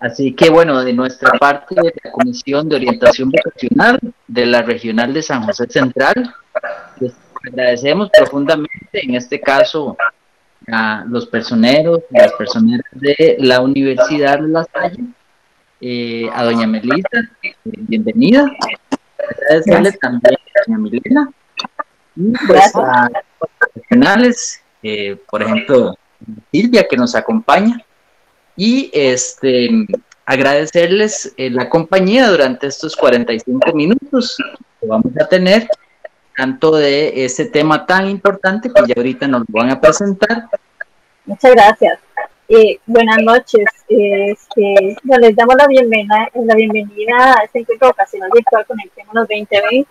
Así que bueno, de nuestra parte de la Comisión de Orientación Vocacional de la Regional de San José Central, les agradecemos profundamente, en este caso, a los personeros y las personeras de la Universidad de La Salle, a doña Melissa, bienvenida. Agradecerle Gracias. también a doña Milena y pues Gracias. a los profesionales, por ejemplo, Silvia, que nos acompaña, y agradecerles la compañía durante estos 45 minutos que vamos a tener, tanto de este tema tan importante que ya ahorita nos lo van a presentar. Muchas gracias. Buenas noches. Bueno, les damos la bienvenida a este encuentro vocacional virtual Conectémonos 2020.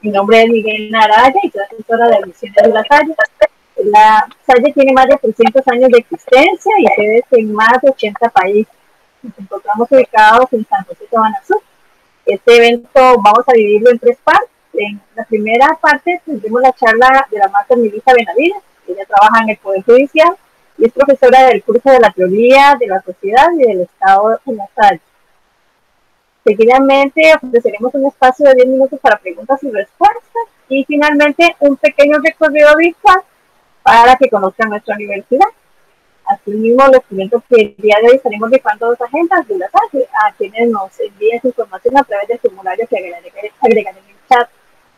Mi nombre es Miguel Araya y soy asesora de admisiones de La Salle. La Salle tiene más de 300 años de existencia y sedes en más de 80 países. Nos encontramos ubicados en San José, Sabana Sur. Este evento vamos a dividirlo en tres partes. En la primera parte tendremos la charla de la maestra Melissa Benavides. Ella trabaja en el Poder Judicial y es profesora del curso de la teoría de la sociedad y del Estado en La Salle. Seguidamente ofreceremos un espacio de 10 minutos para preguntas y respuestas y finalmente un pequeño recorrido virtual para que conozcan nuestra universidad. Asimismo, les comento que el día de hoy estaremos rifando dos agendas de La Salle a quienes nos envíen su información a través del formulario que agregan en el chat.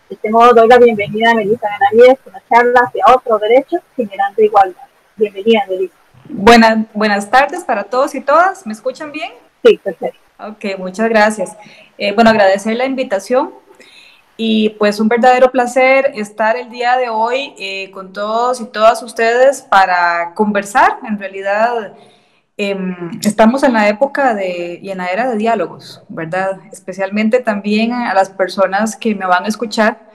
De este modo, doy la bienvenida a Melissa Benavides con la charla hacia otro derecho generando igualdad. Bienvenida, Melissa. Buenas tardes para todos y todas. ¿Me escuchan bien? Sí, perfecto. Ok, muchas gracias. Bueno, agradecer la invitación y pues un verdadero placer estar el día de hoy con todos y todas ustedes para conversar. En realidad estamos en la época y en la era de diálogos, ¿verdad? Especialmente también a las personas que me van a escuchar,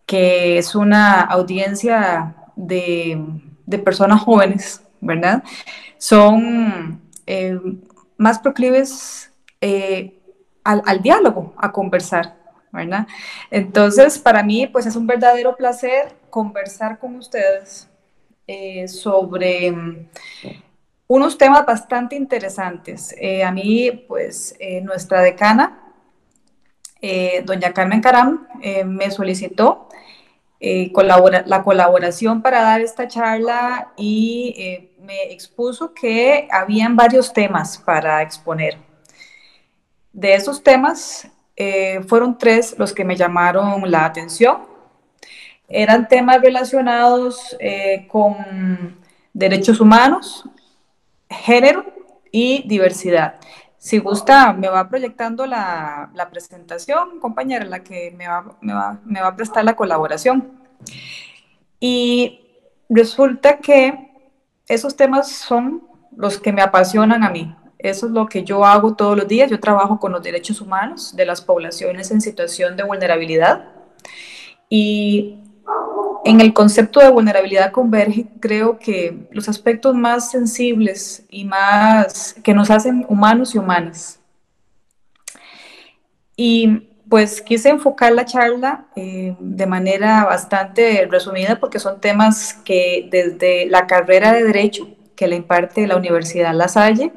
que es una audiencia de personas jóvenes, ¿verdad? Son más proclives al diálogo, a conversar, ¿verdad? Entonces, para mí, pues es un verdadero placer conversar con ustedes sobre unos temas bastante interesantes. A mí, pues, nuestra decana, doña Carmen Caram, me solicitó la colaboración para dar esta charla y me expuso que habían varios temas para exponer. De esos temas, fueron tres los que me llamaron la atención. Eran temas relacionados con derechos humanos, género y diversidad. Si gusta, me va proyectando la presentación, compañera, la que me va a prestar la colaboración. Y resulta que esos temas son los que me apasionan a mí. Eso es lo que yo hago todos los días. Yo trabajo con los derechos humanos de las poblaciones en situación de vulnerabilidad. Y en el concepto de vulnerabilidad converge, creo que los aspectos más sensibles y más que nos hacen humanos y humanas. Y pues quise enfocar la charla de manera bastante resumida porque son temas que desde la carrera de Derecho que la imparte la Universidad La Salle,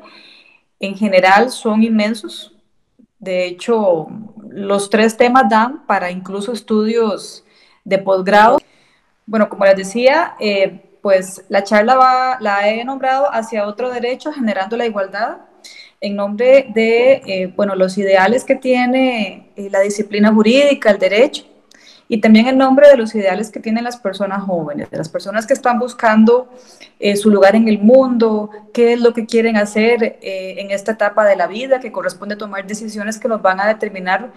en general son inmensos. De hecho, los tres temas dan para incluso estudios de posgrado. Bueno, como les decía, pues la charla la he nombrado hacia otro derecho, generando la igualdad, en nombre de, bueno, los ideales que tiene la disciplina jurídica, el derecho, y también en nombre de los ideales que tienen las personas jóvenes, de las personas que están buscando su lugar en el mundo, qué es lo que quieren hacer en esta etapa de la vida, que corresponde tomar decisiones que nos van a determinar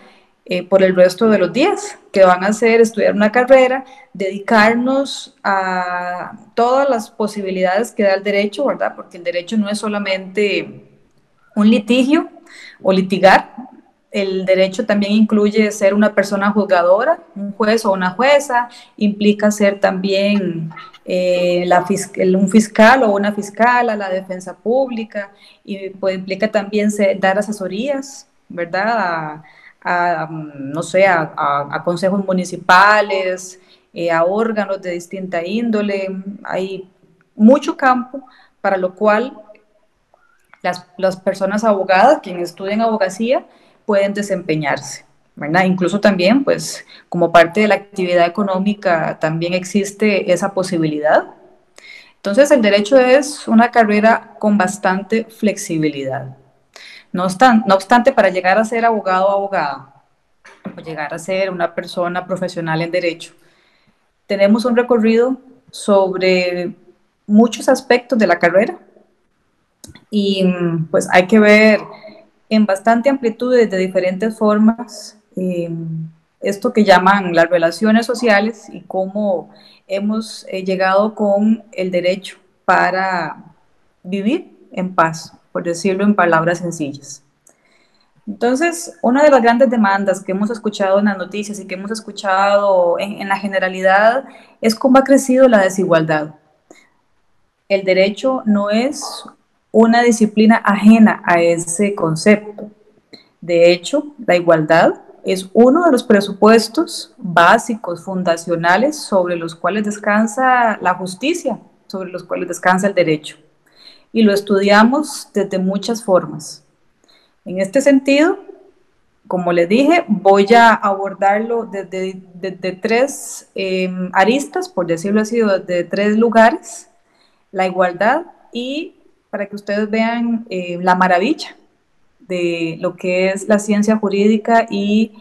por el resto de los días, que van a ser estudiar una carrera, dedicarnos a todas las posibilidades que da el derecho, ¿verdad? Porque el derecho no es solamente un litigio o litigar. El derecho también incluye ser una persona juzgadora, un juez o una jueza, implica ser también un fiscal o una fiscala, la defensa pública, y pues implica también dar asesorías, ¿verdad? No sé, a consejos municipales, a órganos de distinta índole. Hay mucho campo para lo cual las personas abogadas, quienes estudian abogacía, pueden desempeñarse, ¿verdad? Incluso también, pues, como parte de la actividad económica, también existe esa posibilidad. Entonces, el derecho es una carrera con bastante flexibilidad. No obstante, para llegar a ser abogado o abogada, o llegar a ser una persona profesional en derecho, tenemos un recorrido sobre muchos aspectos de la carrera y pues hay que ver en bastante amplitud de diferentes formas esto que llaman las relaciones sociales y cómo hemos llegado con el derecho para vivir en paz, por decirlo en palabras sencillas. Entonces, una de las grandes demandas que hemos escuchado en las noticias y que hemos escuchado en la generalidad es cómo ha crecido la desigualdad. El derecho no es una disciplina ajena a ese concepto. De hecho, la igualdad es uno de los presupuestos básicos, fundacionales, sobre los cuales descansa la justicia, sobre los cuales descansa el derecho. Y lo estudiamos desde muchas formas. En este sentido, como les dije, voy a abordarlo desde tres aristas, por decirlo así, desde tres lugares: la igualdad y para que ustedes vean la maravilla de lo que es la ciencia jurídica y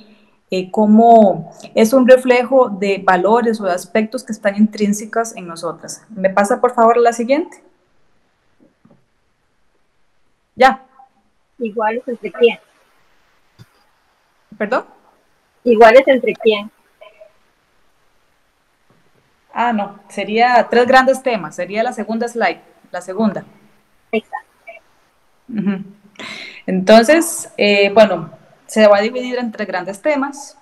cómo es un reflejo de valores o de aspectos que están intrínsecos en nosotras. ¿Me pasa por favor la siguiente? Ya. ¿Iguales entre quién? ¿Perdón? ¿Iguales entre quién? Ah, no, sería tres grandes temas, sería la segunda slide, la segunda. Exacto. Entonces, bueno, se va a dividir en tres grandes temas.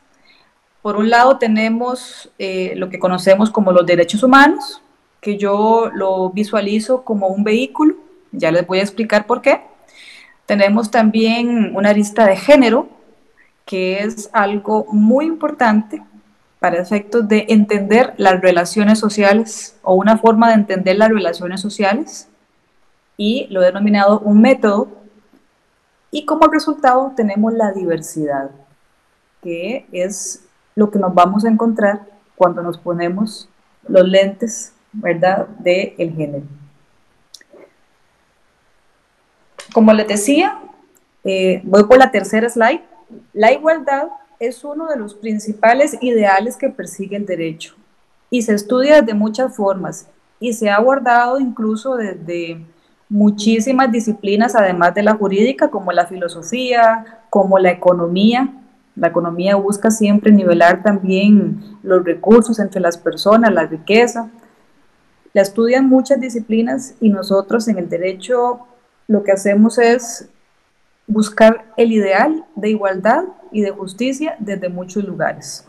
Por un lado tenemos lo que conocemos como los derechos humanos, que yo lo visualizo como un vehículo, ya les voy a explicar por qué. Tenemos también una arista de género, que es algo muy importante para efectos de entender las relaciones sociales o una forma de entender las relaciones sociales, y lo he denominado un método. Y como resultado tenemos la diversidad, que es lo que nos vamos a encontrar cuando nos ponemos los lentes, ¿verdad?, del género. Como les decía, voy por la tercera slide. La igualdad es uno de los principales ideales que persigue el derecho y se estudia desde muchas formas y se ha abordado incluso desde muchísimas disciplinas, además de la jurídica, como la filosofía, como la economía. La economía busca siempre nivelar también los recursos entre las personas, la riqueza. La estudian muchas disciplinas y nosotros en el derecho lo que hacemos es buscar el ideal de igualdad y de justicia desde muchos lugares.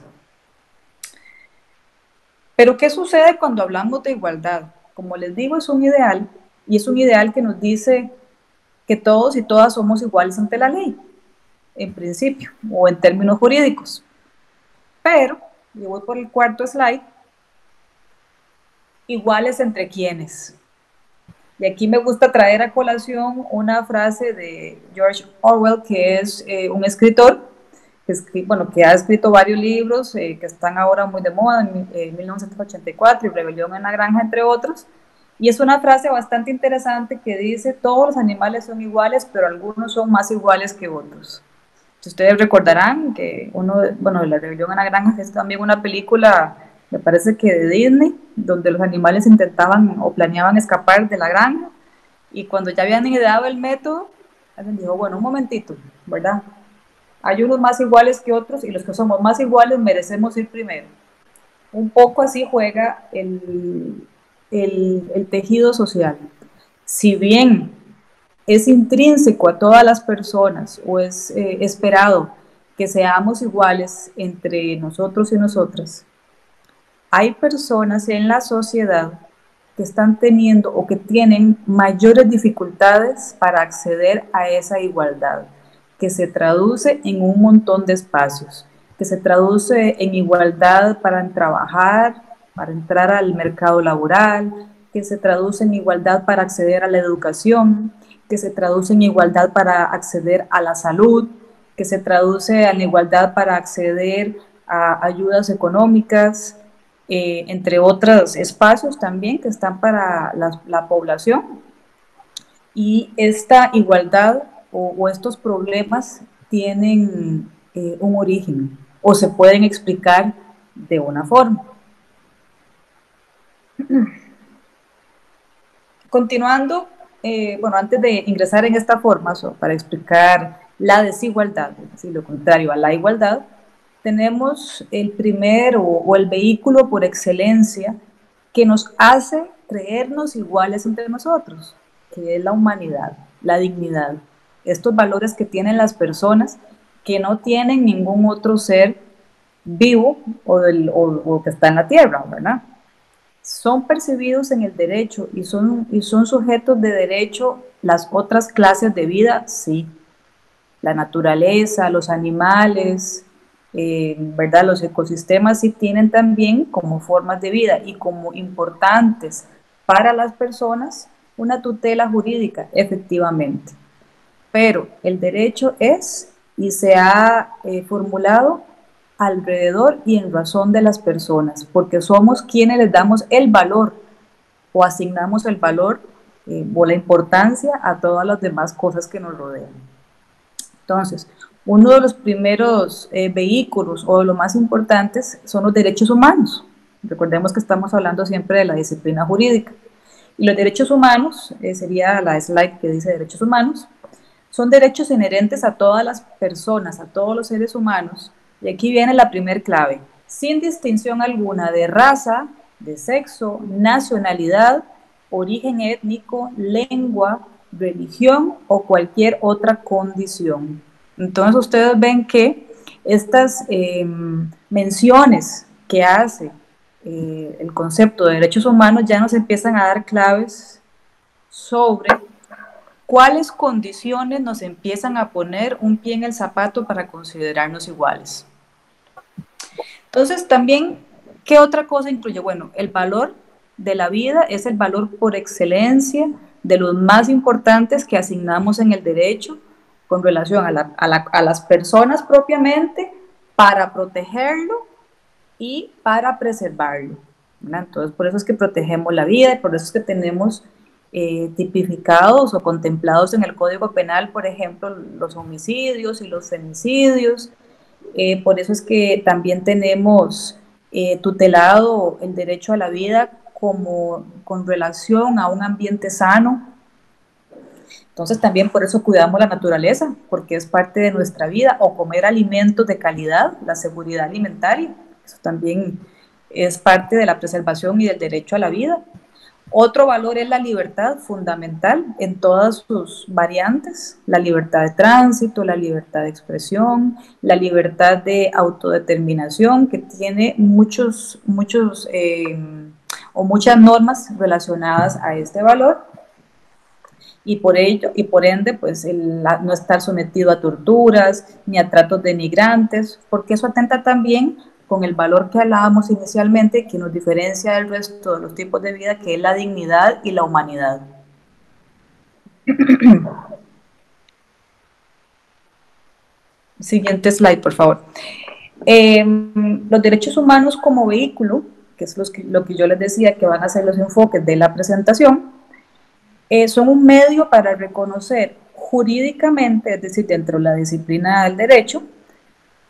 Pero ¿qué sucede cuando hablamos de igualdad? Como les digo, es un ideal, y es un ideal que nos dice que todos y todas somos iguales ante la ley, en principio, o en términos jurídicos. Pero, yo voy por el cuarto slide, iguales entre quienes. Y aquí me gusta traer a colación una frase de George Orwell, que es un escritor que ha escrito varios libros que están ahora muy de moda, en 1984 y Rebelión en la Granja, entre otros. Y es una frase bastante interesante que dice: todos los animales son iguales, pero algunos son más iguales que otros. Ustedes recordarán que la Rebelión en la Granja es también una película, me parece que de Disney, donde los animales intentaban o planeaban escapar de la granja, y cuando ya habían ideado el método, alguien dijo: bueno, un momentito, ¿verdad? Hay unos más iguales que otros y los que somos más iguales merecemos ir primero. Un poco así juega el tejido social. Si bien es intrínseco a todas las personas o es esperado que seamos iguales entre nosotros y nosotras, hay personas en la sociedad que están teniendo o que tienen mayores dificultades para acceder a esa igualdad, que se traduce en un montón de espacios, que se traduce en igualdad para trabajar, para entrar al mercado laboral, que se traduce en igualdad para acceder a la educación, que se traduce en igualdad para acceder a la salud, que se traduce en igualdad para acceder a ayudas económicas, entre otros espacios también que están para la población. Y esta igualdad o estos problemas tienen un origen o se pueden explicar de una forma. Continuando, bueno, antes de ingresar en esta forma, para explicar la desigualdad, es decir, lo contrario a la igualdad, tenemos el primer o el vehículo por excelencia que nos hace creernos iguales entre nosotros, que es la humanidad, la dignidad, estos valores que tienen las personas que no tienen ningún otro ser vivo o que está en la tierra, ¿verdad? Son percibidos en el derecho y son sujetos de derecho las otras clases de vida, sí. La naturaleza, los animales, ¿verdad? Los ecosistemas sí tienen también como formas de vida y como importantes para las personas una tutela jurídica, efectivamente. Pero el derecho es y se ha formulado alrededor y en razón de las personas, porque somos quienes les damos el valor o asignamos el valor o la importancia a todas las demás cosas que nos rodean. Entonces, uno de los primeros vehículos o de los más importantes son los derechos humanos. Recordemos que estamos hablando siempre de la disciplina jurídica. Y los derechos humanos, sería la slide que dice derechos humanos, son derechos inherentes a todas las personas, a todos los seres humanos. Y aquí viene la primer clave, sin distinción alguna de raza, de sexo, nacionalidad, origen étnico, lengua, religión o cualquier otra condición. Entonces ustedes ven que estas menciones que hace el concepto de derechos humanos ya nos empiezan a dar claves sobre cuáles condiciones nos empiezan a poner un pie en el zapato para considerarnos iguales. Entonces también, ¿qué otra cosa incluye? Bueno, el valor de la vida es el valor por excelencia de los más importantes que asignamos en el derecho con relación a las personas propiamente para protegerlo y para preservarlo, ¿verdad? Entonces, por eso es que protegemos la vida y por eso es que tenemos tipificados o contemplados en el Código Penal, por ejemplo, los homicidios y los femicidios. Por eso es que también tenemos tutelado el derecho a la vida con relación a un ambiente sano. Entonces también por eso cuidamos la naturaleza, porque es parte de nuestra vida, o comer alimentos de calidad, la seguridad alimentaria, eso también es parte de la preservación y del derecho a la vida. Otro valor es la libertad fundamental en todas sus variantes, la libertad de tránsito, la libertad de expresión, la libertad de autodeterminación, que tiene muchas normas relacionadas a este valor, y por ello, y por ende, pues no estar sometido a torturas ni a tratos denigrantes, porque eso atenta también con el valor que hablábamos inicialmente, que nos diferencia del resto de los tipos de vida, que es la dignidad y la humanidad. Siguiente slide, por favor. Los derechos humanos como vehículo, que es lo que yo les decía que van a ser los enfoques de la presentación, son un medio para reconocer jurídicamente, es decir, dentro de la disciplina del derecho,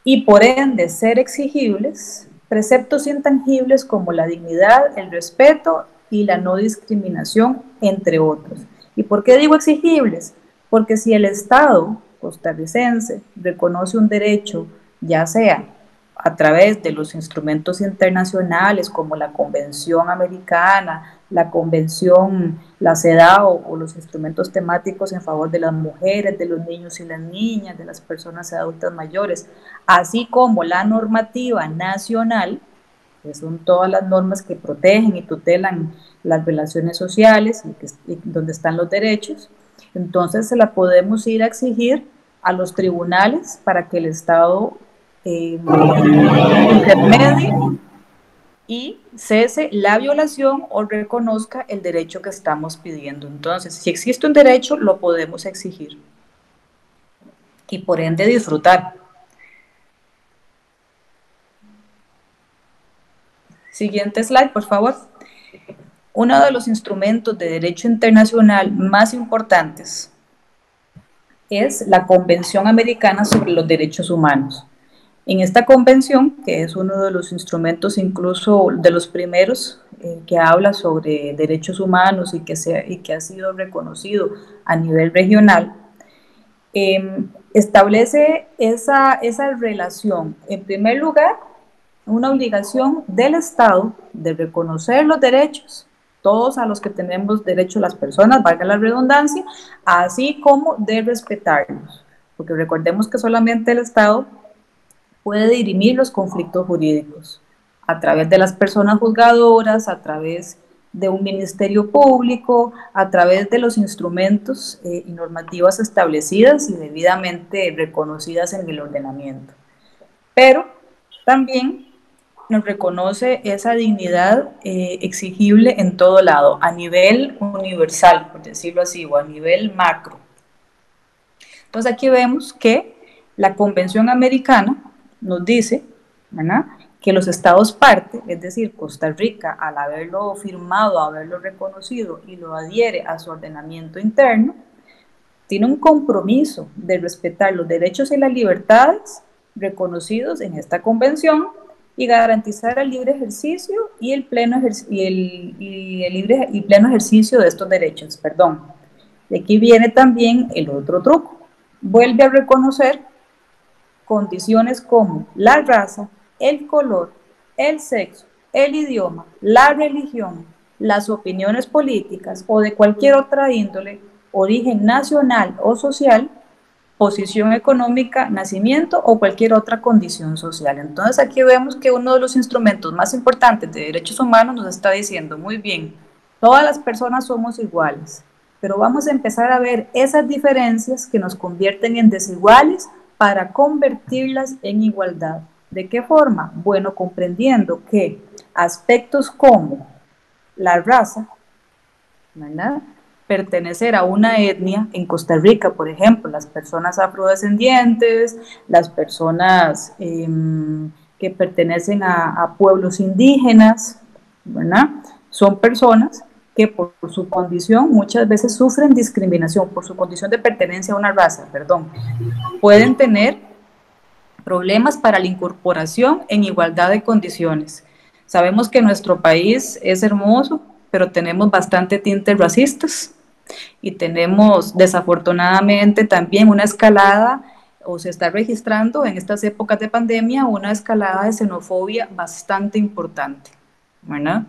y por ende ser exigibles, preceptos intangibles como la dignidad, el respeto y la no discriminación, entre otros. ¿Y por qué digo exigibles? Porque si el Estado costarricense reconoce un derecho, ya sea a través de los instrumentos internacionales como la Convención Americana, la Convención, la CEDAW o los instrumentos temáticos en favor de las mujeres, de los niños y las niñas, de las personas adultas mayores, así como la normativa nacional, que son todas las normas que protegen y tutelan las relaciones sociales y donde están los derechos, entonces se la podemos ir a exigir a los tribunales para que el Estado intermedie y cese la violación o reconozca el derecho que estamos pidiendo. Entonces, si existe un derecho, lo podemos exigir y por ende disfrutar. Siguiente slide, por favor. Uno de los instrumentos de derecho internacional más importantes es la Convención Americana sobre los Derechos Humanos. En esta convención, que es uno de los instrumentos, incluso de los primeros, que habla sobre derechos humanos y que ha sido reconocido a nivel regional, establece esa relación. En primer lugar, una obligación del Estado de reconocer los derechos, todos a los que tenemos derecho las personas, valga la redundancia, así como de respetarlos, porque recordemos que solamente el Estado puede dirimir los conflictos jurídicos a través de las personas juzgadoras, a través de un ministerio público, a través de los instrumentos y normativas establecidas y debidamente reconocidas en el ordenamiento. Pero también nos reconoce esa dignidad exigible en todo lado, a nivel universal, por decirlo así, o a nivel macro. Entonces aquí vemos que la Convención Americana nos dice, ¿verdad?, que los estados parte, es decir, Costa Rica, al haberlo firmado, haberlo reconocido y lo adhiere a su ordenamiento interno, tiene un compromiso de respetar los derechos y las libertades reconocidos en esta convención y garantizar el libre ejercicio y el pleno ejercicio de estos derechos. Perdón. De aquí viene también el otro truco. Vuelve a reconocer condiciones como la raza, el color, el sexo, el idioma, la religión, las opiniones políticas o de cualquier otra índole, origen nacional o social, posición económica, nacimiento o cualquier otra condición social. Entonces aquí vemos que uno de los instrumentos más importantes de derechos humanos nos está diciendo, muy bien, todas las personas somos iguales, pero vamos a empezar a ver esas diferencias que nos convierten en desiguales para convertirlas en igualdad. ¿De qué forma? Bueno, comprendiendo que aspectos como la raza, ¿verdad?, pertenecer a una etnia, en Costa Rica, por ejemplo, las personas afrodescendientes, las personas que pertenecen a pueblos indígenas, ¿verdad?, son personas que por su condición muchas veces sufren discriminación, por su condición de pertenencia a una raza, perdón, pueden tener problemas para la incorporación en igualdad de condiciones. Sabemos que nuestro país es hermoso, pero tenemos bastante tintes racistas y tenemos desafortunadamente también una escalada, o se está registrando en estas épocas de pandemia, una escalada de xenofobia bastante importante, ¿verdad?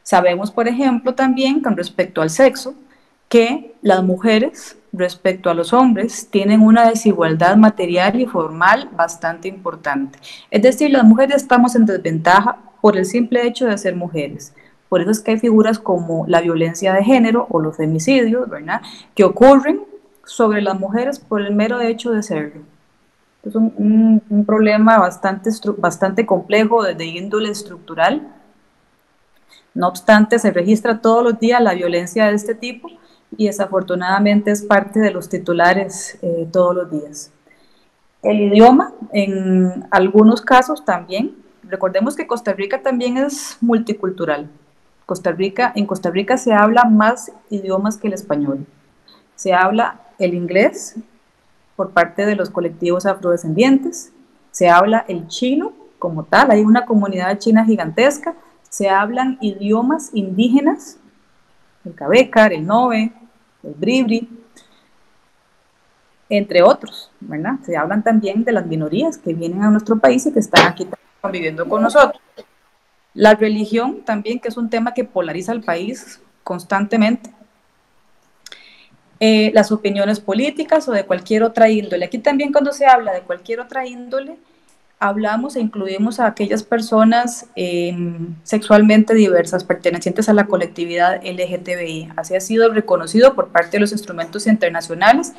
Sabemos, por ejemplo, también con respecto al sexo, que las mujeres respecto a los hombres tienen una desigualdad material y formal bastante importante. Es decir, las mujeres estamos en desventaja por el simple hecho de ser mujeres. Por eso es que hay figuras como la violencia de género o los femicidios, ¿verdad?, que ocurren sobre las mujeres por el mero hecho de serlo. Es un problema bastante complejo de índole estructural. No obstante, se registra todos los días la violencia de este tipo y desafortunadamente es parte de los titulares todos los días. El idioma, en algunos casos también. Recordemos que Costa Rica también es multicultural. En Costa Rica se habla más idiomas que el español. Se habla el inglés por parte de los colectivos afrodescendientes, se habla el chino como tal, hay una comunidad china gigantesca, se hablan idiomas indígenas, el cabecar, el noe, el bribri, entre otros, ¿verdad? Se hablan también de las minorías que vienen a nuestro país y que están aquí conviviendo con nosotros. La religión también, que es un tema que polariza al país constantemente. Las opiniones políticas o de cualquier otra índole. Aquí también cuando se habla de cualquier otra índole, hablamos e incluimos a aquellas personas sexualmente diversas pertenecientes a la colectividad LGTBI. Así ha sido reconocido por parte de los instrumentos internacionales,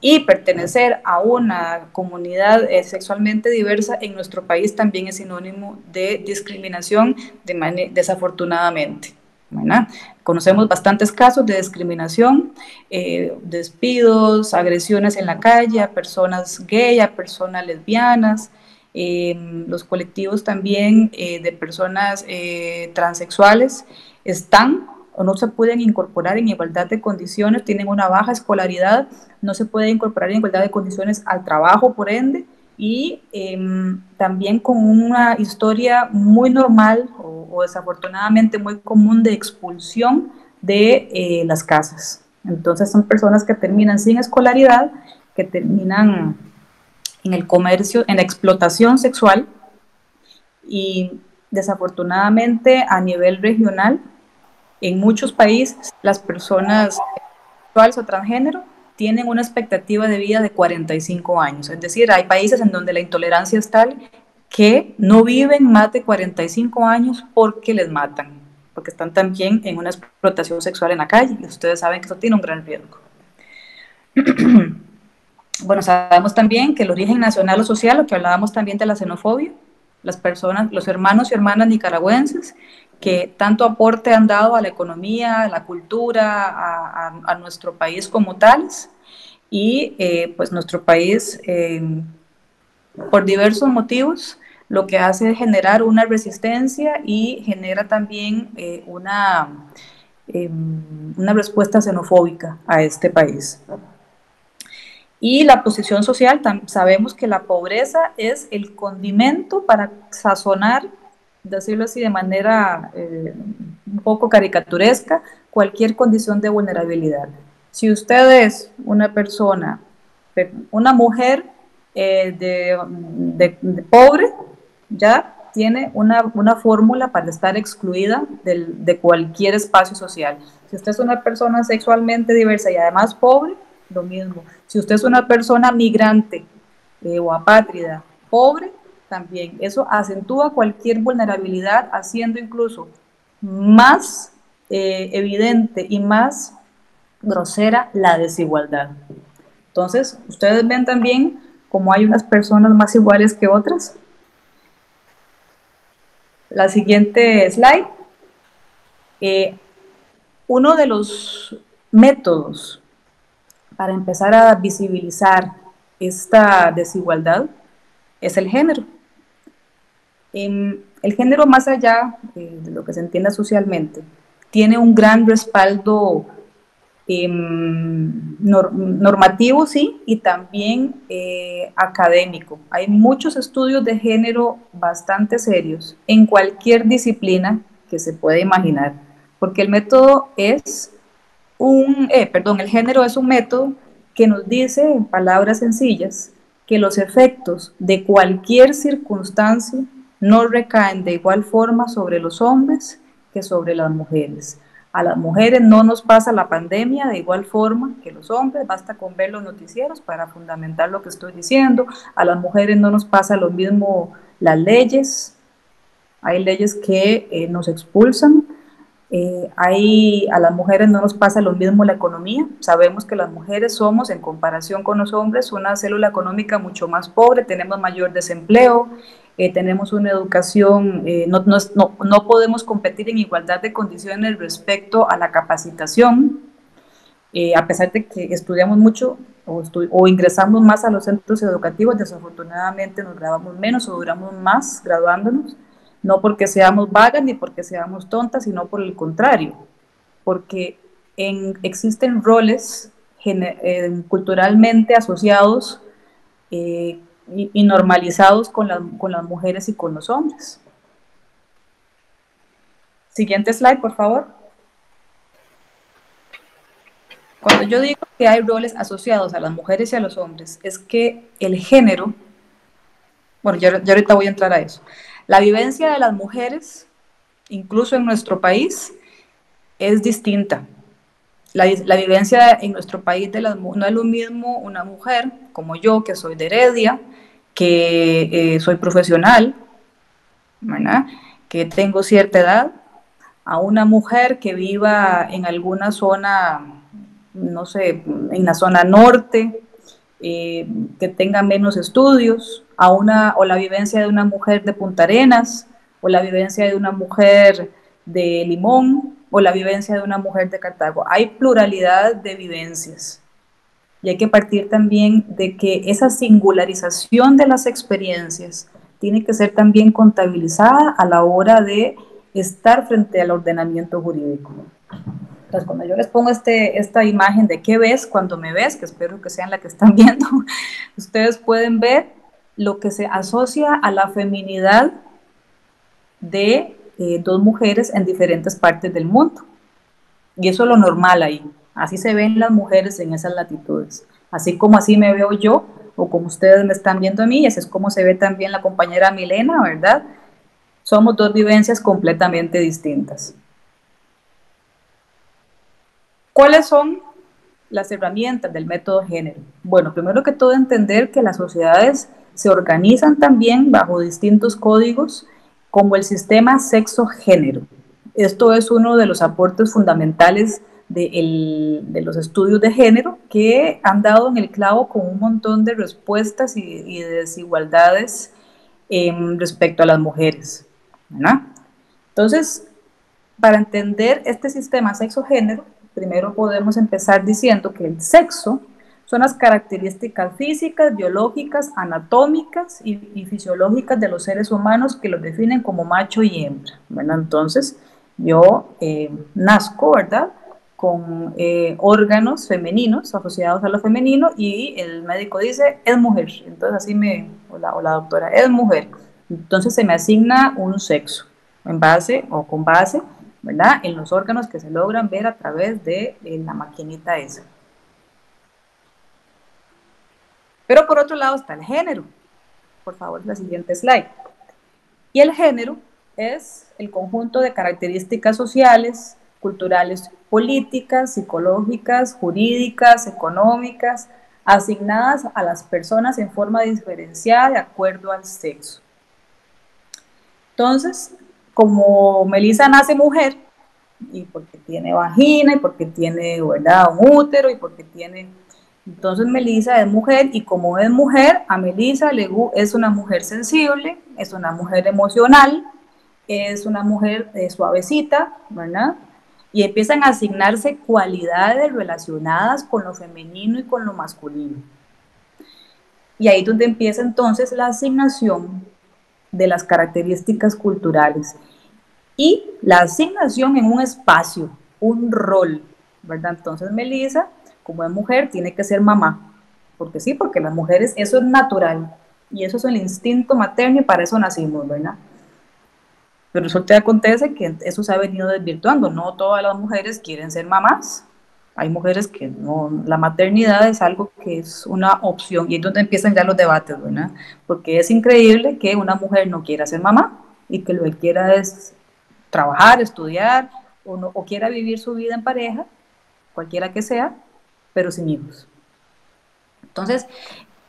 y pertenecer a una comunidad sexualmente diversa en nuestro país también es sinónimo de discriminación, desafortunadamente, ¿verdad? Conocemos bastantes casos de discriminación, despidos, agresiones en la calle a personas gay, a personas lesbianas, los colectivos también de personas transexuales están o no se pueden incorporar en igualdad de condiciones, tienen una baja escolaridad, no se puede incorporar en igualdad de condiciones al trabajo, por ende, y también con una historia muy normal o desafortunadamente muy común de expulsión de las casas. Entonces son personas que terminan sin escolaridad, que terminan en el comercio, en la explotación sexual, y desafortunadamente a nivel regional, en muchos países, las personas sexuales o transgénero tienen una expectativa de vida de 45 años. Es decir, hay países en donde la intolerancia es tal que no viven más de 45 años porque les matan, porque están también en una explotación sexual en la calle, y ustedes saben que eso tiene un gran riesgo. Bueno, sabemos también que el origen nacional o social, lo que hablábamos también de la xenofobia, las personas, los hermanos y hermanas nicaragüenses, que tanto aporte han dado a la economía, a la cultura, a nuestro país como tales, y pues nuestro país, por diversos motivos, lo que hace es generar una resistencia y genera también una respuesta xenofóbica a este país. Y la posición social, sabemos que la pobreza es el condimento para sazonar, decirlo así de manera un poco caricaturesca, cualquier condición de vulnerabilidad. Si usted es una persona, una mujer de pobre, ya tiene una fórmula para estar excluida de cualquier espacio social. Si usted es una persona sexualmente diversa y además pobre, lo mismo. Si usted es una persona migrante o apátrida, pobre, también. Eso acentúa cualquier vulnerabilidad, haciendo incluso más evidente y más grosera la desigualdad. Entonces, ustedes ven también cómo hay unas personas más iguales que otras. La siguiente slide. Uno de los métodos para empezar a visibilizar esta desigualdad es el género. El género, más allá de lo que se entienda socialmente, tiene un gran respaldo normativo, sí, y también académico. Hay muchos estudios de género bastante serios en cualquier disciplina que se pueda imaginar, porque el método es el género es un método que nos dice, en palabras sencillas, que los efectos de cualquier circunstancia no recaen de igual forma sobre los hombres que sobre las mujeres. A las mujeres no nos pasa la pandemia de igual forma que los hombres, basta con ver los noticieros para fundamentar lo que estoy diciendo. A las mujeres no nos pasa lo mismo las leyes, hay leyes que nos expulsan. A las mujeres no nos pasa lo mismo la economía. Sabemos que las mujeres somos, en comparación con los hombres, una célula económica mucho más pobre, tenemos mayor desempleo, tenemos una educación, no podemos competir en igualdad de condiciones respecto a la capacitación, a pesar de que estudiamos mucho o ingresamos más a los centros educativos, desafortunadamente nos graduamos menos o duramos más graduándonos. No porque seamos vagas ni porque seamos tontas, sino por el contrario, porque existen roles culturalmente asociados y normalizados con las mujeres y con los hombres. Siguiente slide, por favor. Cuando yo digo que hay roles asociados a las mujeres y a los hombres, es que el género, bueno, yo ahorita voy a entrar a eso. La vivencia de las mujeres, incluso en nuestro país, es distinta. La vivencia en nuestro país no es lo mismo una mujer como yo, que soy de Heredia, que soy profesional, ¿verdad? Que tengo cierta edad, a una mujer que viva en alguna zona, no sé, en la zona norte, que tenga menos estudios, o la vivencia de una mujer de Punta Arenas, o la vivencia de una mujer de Limón, o la vivencia de una mujer de Cartago. Hay pluralidad de vivencias. Y hay que partir también de que esa singularización de las experiencias tiene que ser también contabilizada a la hora de estar frente al ordenamiento jurídico. Entonces, cuando yo les pongo esta imagen de qué ves cuando me ves, que espero que sean la que están viendo, ustedes pueden ver lo que se asocia a la feminidad de dos mujeres en diferentes partes del mundo. Y eso es lo normal ahí. Así se ven las mujeres en esas latitudes. Así como así me veo yo, o como ustedes me están viendo a mí, y así es como se ve también la compañera Milena, ¿verdad? Somos dos vivencias completamente distintas. ¿Cuáles son las herramientas del método género? Bueno, primero que todo entender que las sociedades se organizan también bajo distintos códigos, como el sistema sexo-género. Esto es uno de los aportes fundamentales de los estudios de género que han dado en el clavo con un montón de respuestas y de desigualdades respecto a las mujeres, ¿verdad? Entonces, para entender este sistema sexo-género, primero podemos empezar diciendo que el sexo son las características físicas, biológicas, anatómicas y fisiológicas de los seres humanos que los definen como macho y hembra, ¿verdad? Entonces, yo nazco, ¿verdad?, con órganos femeninos asociados a lo femenino y el médico dice, es mujer. Entonces, así o la doctora, es mujer. Entonces, se me asigna un sexo en base o con base, ¿verdad?, en los órganos que se logran ver a través de la maquinita esa. Pero por otro lado está el género. Por favor, la siguiente slide. Y el género es el conjunto de características sociales, culturales, políticas, psicológicas, jurídicas, económicas, asignadas a las personas en forma diferenciada de acuerdo al sexo. Entonces, como Melissa nace mujer, y porque tiene vagina, y porque tiene, ¿verdad?, un útero, y porque tiene... Entonces Melissa es mujer, y como es mujer, a Melissa es una mujer sensible, es una mujer emocional, es una mujer suavecita, ¿verdad? Y empiezan a asignarse cualidades relacionadas con lo femenino y con lo masculino. Y ahí es donde empieza entonces la asignación de las características culturales y la asignación en un espacio, un rol, ¿verdad? Entonces Melissa, como es mujer, tiene que ser mamá, porque sí, porque las mujeres, eso es natural, y eso es el instinto materno, y para eso nacimos, ¿verdad? Pero resulta que acontece que eso se ha venido desvirtuando, no todas las mujeres quieren ser mamás, hay mujeres que no, la maternidad es algo que es una opción, y es donde empiezan ya los debates, ¿verdad? Porque es increíble que una mujer no quiera ser mamá, y que lo que quiera es trabajar, estudiar, o quiera vivir su vida en pareja, cualquiera que sea, pero sin hijos. Entonces,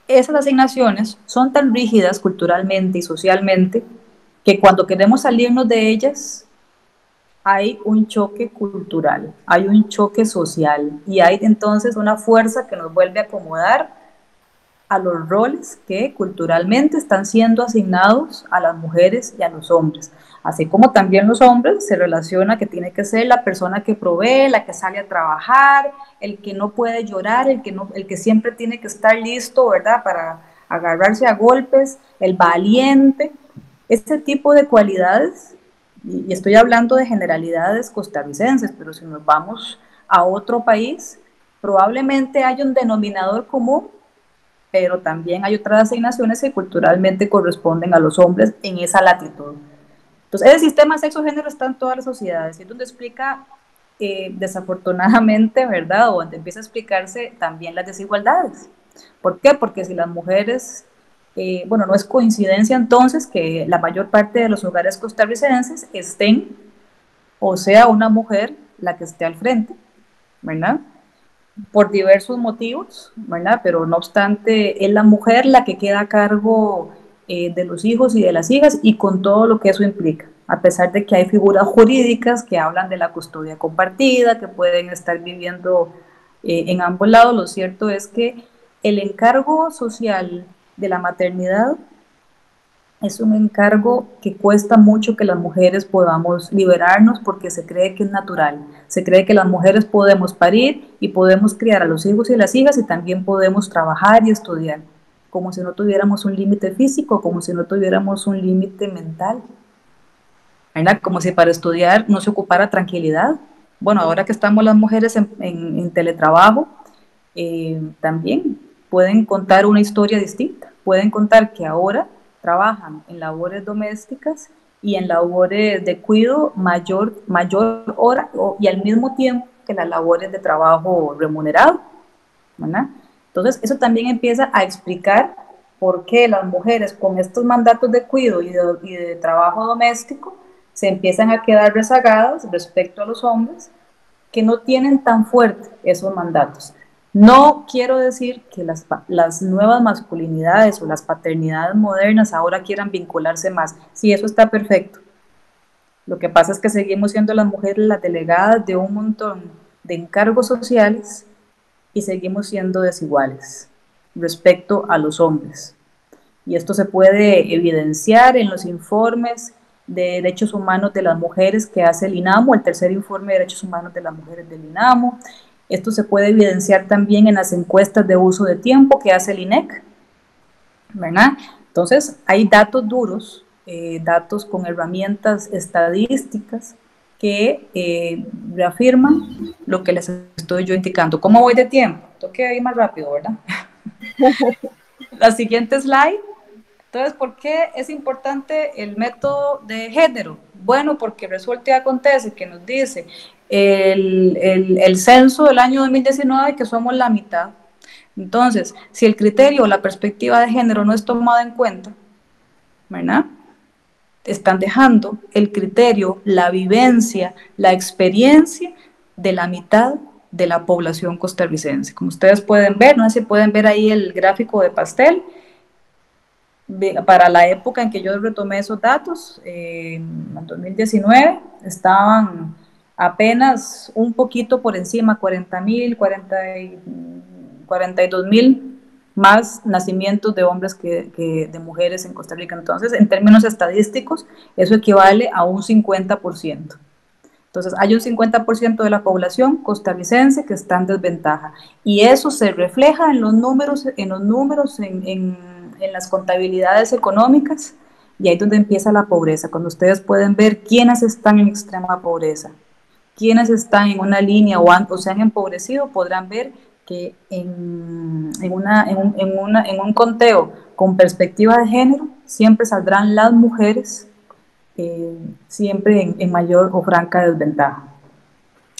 esas asignaciones son tan rígidas culturalmente y socialmente que cuando queremos salirnos de ellas, hay un choque cultural, hay un choque social, y hay entonces una fuerza que nos vuelve a acomodar a los roles que culturalmente están siendo asignados a las mujeres y a los hombres. Así como también los hombres se relaciona que tiene que ser la persona que provee, la que sale a trabajar, el que no puede llorar, el que siempre tiene que estar listo, ¿verdad?, para agarrarse a golpes, el valiente. Este tipo de cualidades, y estoy hablando de generalidades costarricenses, pero si nos vamos a otro país, probablemente haya un denominador común, pero también hay otras asignaciones que culturalmente corresponden a los hombres en esa latitud. Entonces, el sistema sexo-género está en todas las sociedades, y es donde explica, desafortunadamente, ¿verdad?, o donde empieza a explicarse también las desigualdades. ¿Por qué? Porque si las mujeres, bueno, no es coincidencia entonces que la mayor parte de los hogares costarricenses estén, o sea, una mujer la que esté al frente, ¿verdad? por diversos motivos, ¿verdad? Pero no obstante, es la mujer la que queda a cargo de los hijos y de las hijas y con todo lo que eso implica, a pesar de que hay figuras jurídicas que hablan de la custodia compartida, que pueden estar viviendo en ambos lados. Lo cierto es que el encargo social de la maternidad es un encargo que cuesta mucho que las mujeres podamos liberarnos porque se cree que es natural. Se cree que las mujeres podemos parir y podemos criar a los hijos y las hijas y también podemos trabajar y estudiar, como si no tuviéramos un límite físico, como si no tuviéramos un límite mental, ¿verdad? Como si para estudiar no se ocupara tranquilidad. Bueno, ahora que estamos las mujeres en teletrabajo, también pueden contar una historia distinta. Pueden contar que ahora trabajan en labores domésticas y en labores de cuidado mayor hora y al mismo tiempo que las labores de trabajo remunerado, ¿verdad? Entonces, eso también empieza a explicar por qué las mujeres con estos mandatos de cuidado y de trabajo doméstico se empiezan a quedar rezagadas respecto a los hombres que no tienen tan fuerte esos mandatos. No quiero decir que las nuevas masculinidades o las paternidades modernas ahora quieran vincularse más. Sí, eso está perfecto. Lo que pasa es que seguimos siendo las mujeres las delegadas de un montón de encargos sociales y seguimos siendo desiguales respecto a los hombres. Y esto se puede evidenciar en los informes de derechos humanos de las mujeres que hace el INAMO, el tercer informe de derechos humanos de las mujeres del INAMO. Esto se puede evidenciar también en las encuestas de uso de tiempo que hace el INEC, ¿verdad? Entonces, hay datos duros, datos con herramientas estadísticas que reafirman lo que les estoy yo indicando. ¿Cómo voy de tiempo? Tengo que ir más rápido, ¿verdad? La siguiente slide. Entonces, ¿por qué es importante el método de género? Bueno, porque resulta y acontece que nos dice el censo del año 2019 que somos la mitad. Entonces, si el criterio o la perspectiva de género no es tomada en cuenta, ¿verdad? Están dejando el criterio, la vivencia, la experiencia de la mitad de la población costarricense. Como ustedes pueden ver, no sé si pueden ver ahí el gráfico de pastel. Para la época en que yo retomé esos datos, en 2019, estaban apenas un poquito por encima, 40,000, 42,000 más nacimientos de hombres que de mujeres en Costa Rica. Entonces, en términos estadísticos, eso equivale a un 50%. Entonces, hay un 50% de la población costarricense que está en desventaja. Y eso se refleja en los números, en las contabilidades económicas, y ahí es donde empieza la pobreza, cuando ustedes pueden ver quiénes están en extrema pobreza, quiénes están en una línea o se han empobrecido, podrán ver que en un conteo con perspectiva de género siempre saldrán las mujeres siempre en mayor o franca desventaja.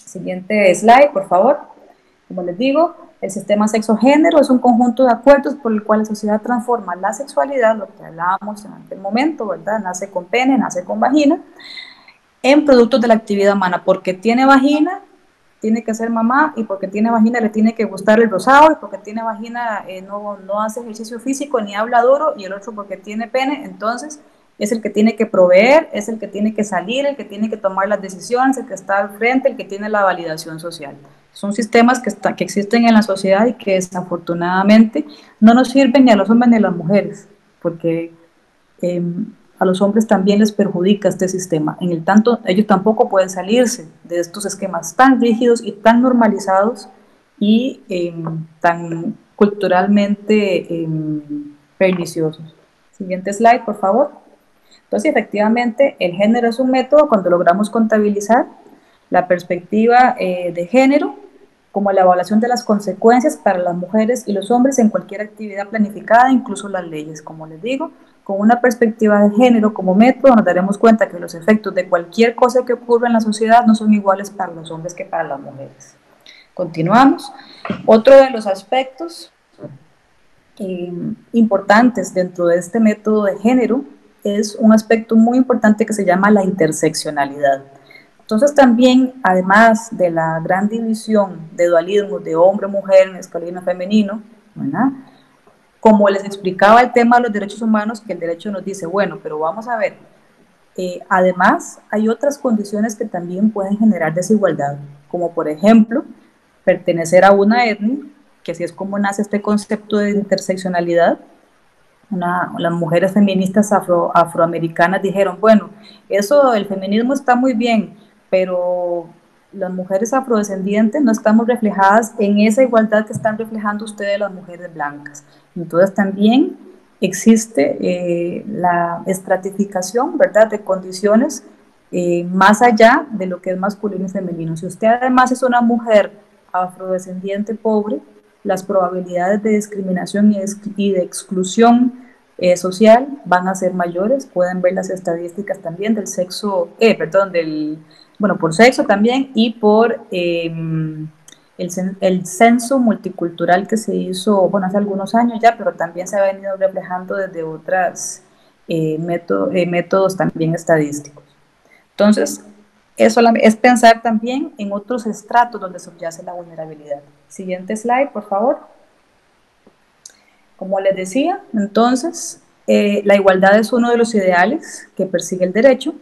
Siguiente slide, por favor. Como les digo, el sistema sexo-género es un conjunto de acuerdos por el cual la sociedad transforma la sexualidad, lo que hablábamos en aquel momento, ¿verdad? Nace con pene, nace con vagina, en productos de la actividad humana. Porque tiene vagina, tiene que ser mamá, y porque tiene vagina le tiene que gustar el rosado, y porque tiene vagina no hace ejercicio físico ni habla duro, y el otro porque tiene pene, entonces es el que tiene que proveer, es el que tiene que salir, el que tiene que tomar las decisiones, el que está al frente, el que tiene la validación social. Son sistemas que existen en la sociedad y que desafortunadamente no nos sirven ni a los hombres ni a las mujeres, porque a los hombres también les perjudica este sistema. En el tanto, ellos tampoco pueden salirse de estos esquemas tan rígidos y tan normalizados y tan culturalmente perniciosos. Siguiente slide, por favor. Entonces, efectivamente, el género es un método cuando logramos contabilizar la perspectiva de género como la evaluación de las consecuencias para las mujeres y los hombres en cualquier actividad planificada, incluso las leyes. Como les digo, con una perspectiva de género como método nos daremos cuenta que los efectos de cualquier cosa que ocurra en la sociedad no son iguales para los hombres que para las mujeres. Continuamos. Otro de los aspectos importantes dentro de este método de género es un aspecto muy importante que se llama la interseccionalidad. Entonces también, además de la gran división de dualismo de hombre-mujer masculino femenino, ¿verdad? Como les explicaba el tema de los derechos humanos, que el derecho nos dice, bueno, pero vamos a ver, además hay otras condiciones que también pueden generar desigualdad, como por ejemplo, pertenecer a una etnia, que así es como nace este concepto de interseccionalidad. Las mujeres feministas afroamericanas dijeron, bueno, eso, el feminismo está muy bien, pero las mujeres afrodescendientes no estamos reflejadas en esa igualdad que están reflejando ustedes las mujeres blancas. Entonces también existe la estratificación, ¿verdad?, de condiciones más allá de lo que es masculino y femenino. Si usted además es una mujer afrodescendiente pobre, las probabilidades de discriminación y de exclusión social van a ser mayores. Pueden ver las estadísticas también del sexo, bueno, por sexo también y por el censo multicultural que se hizo, bueno, hace algunos años ya, pero también se ha venido reflejando desde otros métodos también estadísticos. Entonces, eso es pensar también en otros estratos donde subyace la vulnerabilidad. Siguiente slide, por favor. Como les decía, entonces, la igualdad es uno de los ideales que persigue el derecho,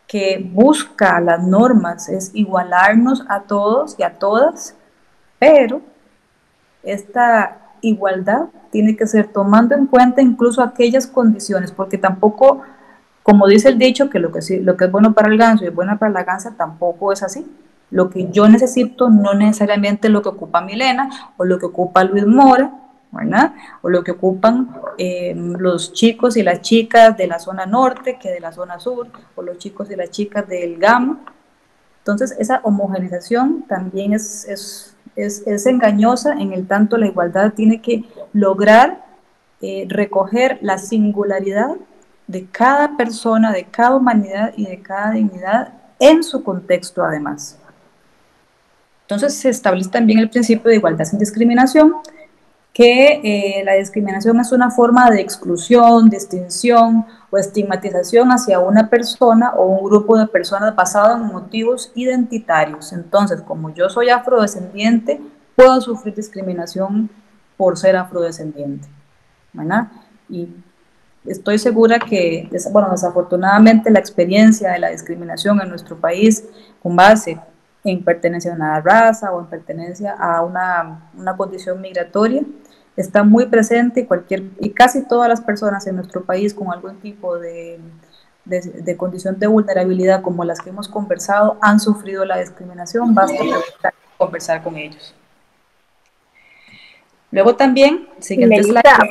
que busca las normas, es igualarnos a todos y a todas, pero esta igualdad tiene que ser tomando en cuenta incluso aquellas condiciones, porque tampoco, como dice el dicho, que lo que es bueno para el ganso y es bueno para la gansa, tampoco es así. Lo que yo necesito no necesariamente lo que ocupa Milena o lo que ocupa Luis Mora, ¿verdad? O lo que ocupan los chicos y las chicas de la zona norte que de la zona sur, o los chicos y las chicas del GAM. Entonces, esa homogenización también es engañosa, en el tanto la igualdad tiene que lograr recoger la singularidad de cada persona, de cada humanidad y de cada dignidad en su contexto además. Entonces se establece también el principio de igualdad sin discriminación, que la discriminación es una forma de exclusión, distinción o estigmatización hacia una persona o un grupo de personas basado en motivos identitarios. Entonces, como yo soy afrodescendiente, puedo sufrir discriminación por ser afrodescendiente, ¿verdad? Y estoy segura que, bueno, desafortunadamente la experiencia de la discriminación en nuestro país con base en pertenencia a una raza o en pertenencia a una condición migratoria está muy presente y casi todas las personas en nuestro país con algún tipo de condición de vulnerabilidad como las que hemos conversado han sufrido la discriminación. Basta conversar con ellos. Luego también, siguiente slide, por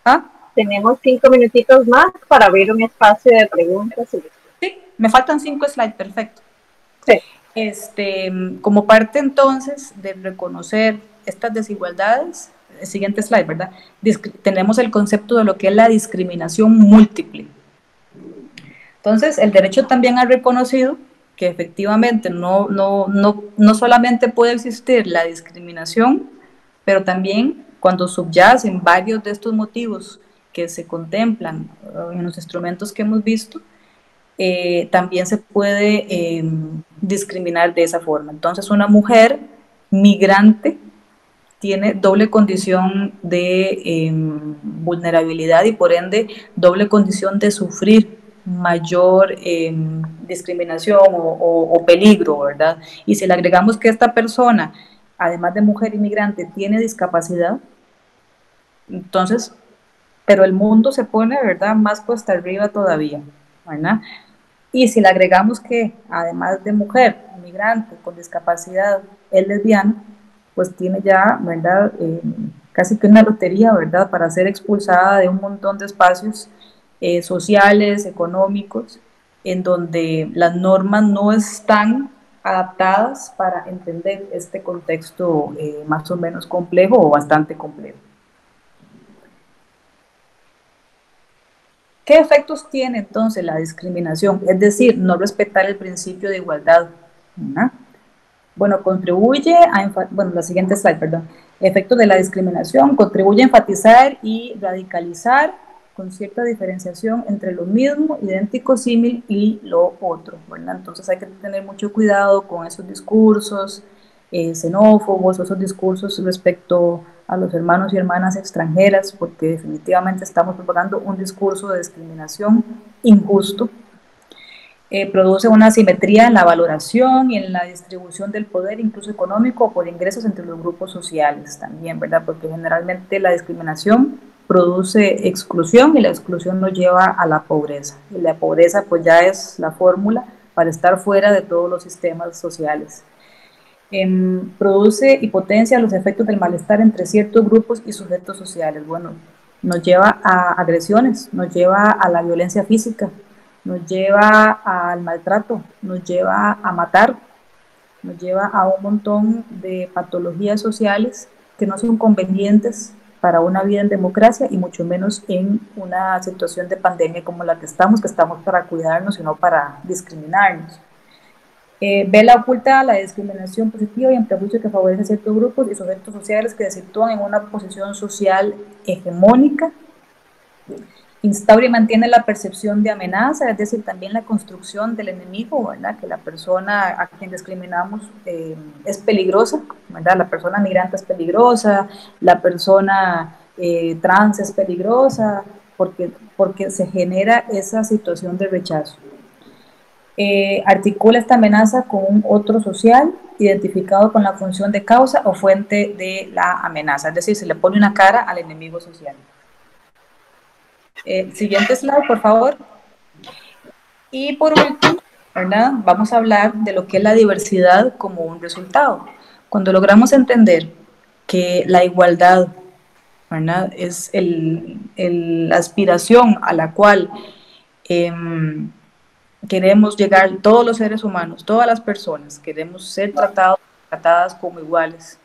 favor. Tenemos 5 minutitos más para abrir un espacio de preguntas. Sí, me faltan 5 slides, perfecto. Sí. Como parte entonces de reconocer estas desigualdades, el siguiente slide, ¿verdad? Tenemos el concepto de lo que es la discriminación múltiple. Entonces, el derecho también ha reconocido que efectivamente no solamente puede existir la discriminación, pero también cuando subyacen varios de estos motivos que se contemplan en los instrumentos que hemos visto, también se puede discriminar de esa forma. Entonces, una mujer migrante tiene doble condición de vulnerabilidad y por ende doble condición de sufrir mayor discriminación o peligro, ¿verdad? Y si le agregamos que esta persona, además de mujer inmigrante, tiene discapacidad, entonces, pero el mundo se pone, ¿verdad?, más cuesta arriba todavía, ¿verdad? Y si le agregamos que, además de mujer, inmigrante, con discapacidad, es lesbiana, pues tiene ya, ¿verdad?, casi que una lotería, ¿verdad?, para ser expulsada de un montón de espacios sociales, económicos, en donde las normas no están adaptadas para entender este contexto más o menos complejo o bastante complejo. ¿Qué efectos tiene entonces la discriminación? Es decir, no respetar el principio de igualdad, ¿no? Bueno, contribuye a, bueno, la siguiente slide, perdón. Efectos de la discriminación, contribuye a enfatizar y radicalizar con cierta diferenciación entre lo mismo, idéntico, símil y lo otro, ¿verdad? Entonces hay que tener mucho cuidado con esos discursos xenófobos, esos discursos respecto a los hermanos y hermanas extranjeras, porque definitivamente estamos propagando un discurso de discriminación injusto. Produce una asimetría en la valoración y en la distribución del poder, incluso económico o por ingresos entre los grupos sociales también, ¿verdad? Porque generalmente la discriminación produce exclusión y la exclusión nos lleva a la pobreza. Y la pobreza pues ya es la fórmula para estar fuera de todos los sistemas sociales. Produce y potencia los efectos del malestar entre ciertos grupos y sujetos sociales. Bueno, nos lleva a agresiones, nos lleva a la violencia física, nos lleva al maltrato, nos lleva a matar, nos lleva a un montón de patologías sociales que no son convenientes para una vida en democracia y mucho menos en una situación de pandemia como la que estamos para cuidarnos y no para discriminarnos. Vela oculta la discriminación positiva y en prejuicio que favorece a ciertos grupos y sujetos sociales que se sitúan en una posición social hegemónica. Instaura y mantiene la percepción de amenaza, es decir, también la construcción del enemigo, ¿verdad? Que la persona a quien discriminamos es peligrosa, ¿verdad? La persona migrante es peligrosa, la persona trans es peligrosa, porque se genera esa situación de rechazo. Articula esta amenaza con un otro social identificado con la función de causa o fuente de la amenaza, es decir, se le pone una cara al enemigo social. Siguiente slide, por favor. Y por último, ¿verdad? Vamos a hablar de lo que es la diversidad como un resultado. Cuando logramos entender que la igualdad, ¿verdad?, es la aspiración a la cual queremos llegar todos los seres humanos, todas las personas, queremos ser tratadas como iguales,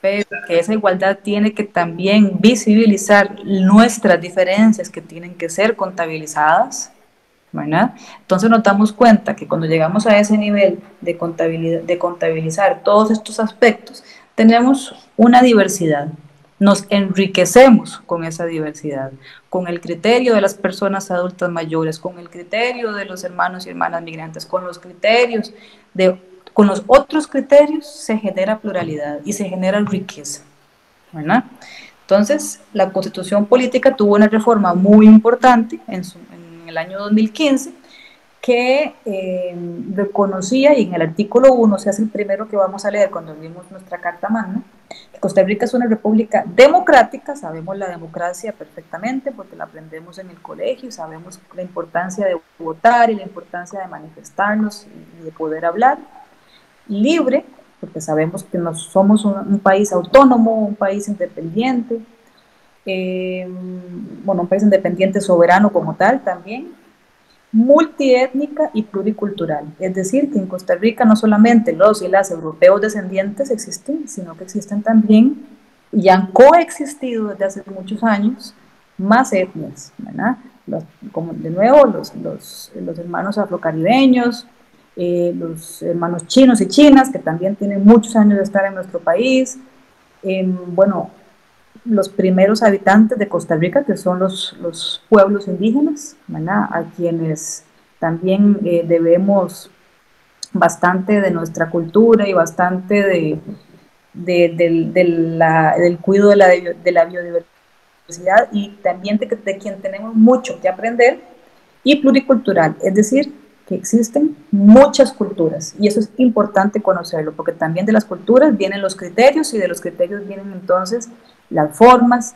pero que esa igualdad tiene que también visibilizar nuestras diferencias que tienen que ser contabilizadas, ¿verdad? Entonces nos damos cuenta que cuando llegamos a ese nivel de contabilizar todos estos aspectos, tenemos una diversidad, nos enriquecemos con esa diversidad, con el criterio de las personas adultas mayores, con el criterio de los hermanos y hermanas migrantes, con los criterios con los otros criterios se genera pluralidad y se genera riqueza, ¿verdad? Entonces, la Constitución Política tuvo una reforma muy importante en el año 2015 que reconocía, y en el artículo 1, o sea, es el primero que vamos a leer cuando leemos nuestra Carta Magna, que Costa Rica es una república democrática, sabemos la democracia perfectamente porque la aprendemos en el colegio, sabemos la importancia de votar y la importancia de manifestarnos y de poder hablar, libre, porque sabemos que no somos un país autónomo, un país independiente, bueno, un país independiente soberano como tal también, multiétnica y pluricultural, es decir, que en Costa Rica no solamente los y las europeos descendientes existen, sino que existen también y han coexistido desde hace muchos años más etnias, ¿verdad? Como de nuevo los hermanos afrocaribeños, los hermanos chinos y chinas, que también tienen muchos años de estar en nuestro país, bueno, los primeros habitantes de Costa Rica, que son los pueblos indígenas, ¿verdad?, a quienes también debemos bastante de nuestra cultura y bastante del cuidado de la biodiversidad y también de quien tenemos mucho que aprender, y pluricultural, es decir, que existen muchas culturas y eso es importante conocerlo porque también de las culturas vienen los criterios y de los criterios vienen entonces las formas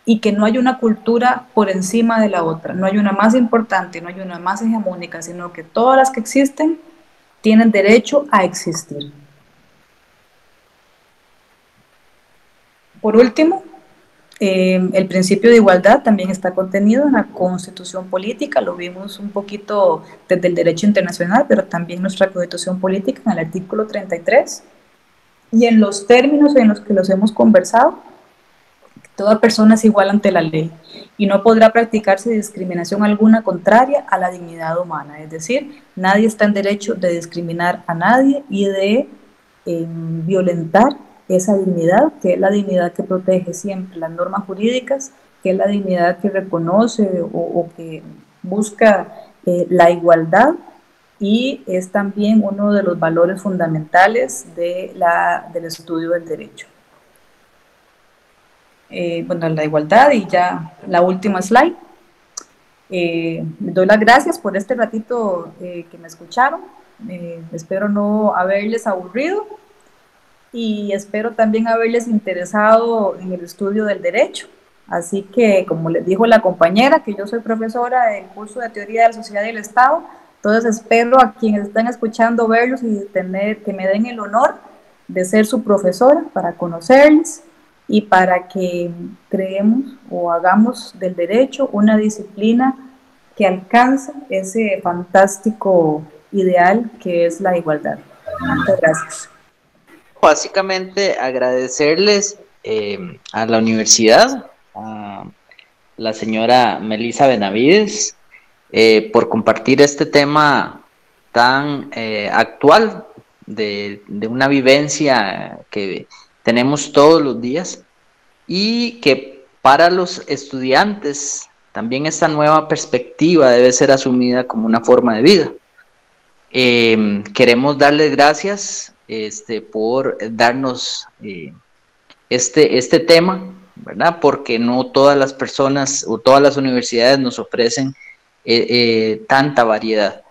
y que no hay una cultura por encima de la otra, no hay una más importante, no hay una más hegemónica, sino que todas las que existen tienen derecho a existir. Por último, el principio de igualdad también está contenido en la Constitución Política, lo vimos un poquito desde el derecho internacional, pero también nuestra Constitución Política en el artículo 33, y en los términos en los que los hemos conversado, toda persona es igual ante la ley y no podrá practicarse discriminación alguna contraria a la dignidad humana, es decir, nadie está en derecho de discriminar a nadie y de violentar esa dignidad, que es la dignidad que protege siempre las normas jurídicas, que es la dignidad que reconoce o que busca la igualdad, y es también uno de los valores fundamentales del estudio del derecho. Bueno, la igualdad, y ya la última slide. Les doy las gracias por este ratito que me escucharon. Espero no haberles aburrido y espero también haberles interesado en el estudio del derecho. Así que, como les dijo la compañera, que yo soy profesora del curso de Teoría de la Sociedad y el Estado, entonces espero a quienes están escuchando verlos y que me den el honor de ser su profesora para conocerles y para que creemos o hagamos del derecho una disciplina que alcance ese fantástico ideal que es la igualdad. Muchas gracias. Básicamente agradecerles a la universidad, a la señora Melissa Benavides, por compartir este tema tan actual de una vivencia que tenemos todos los días, y que para los estudiantes también esta nueva perspectiva debe ser asumida como una forma de vida. Queremos darles gracias por darnos este tema, ¿verdad? Porque no todas las personas o todas las universidades nos ofrecen tanta variedad.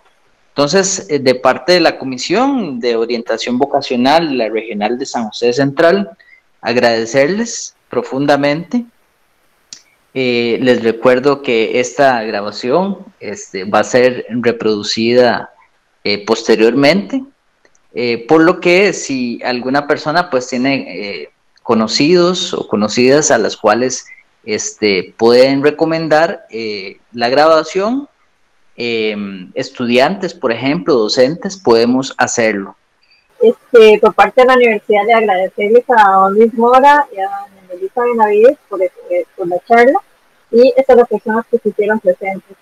Entonces, de parte de la Comisión de Orientación Vocacional, la Regional de San José Central, agradecerles profundamente. Les recuerdo que esta grabación va a ser reproducida posteriormente, por lo que si alguna persona pues tiene conocidos o conocidas a las cuales pueden recomendar la grabación, estudiantes, por ejemplo, docentes, podemos hacerlo. Por parte de la universidad, le agradecerles a don Luis Mora y a don Melissa Benavides por la charla y a las personas que se hicieron presentes.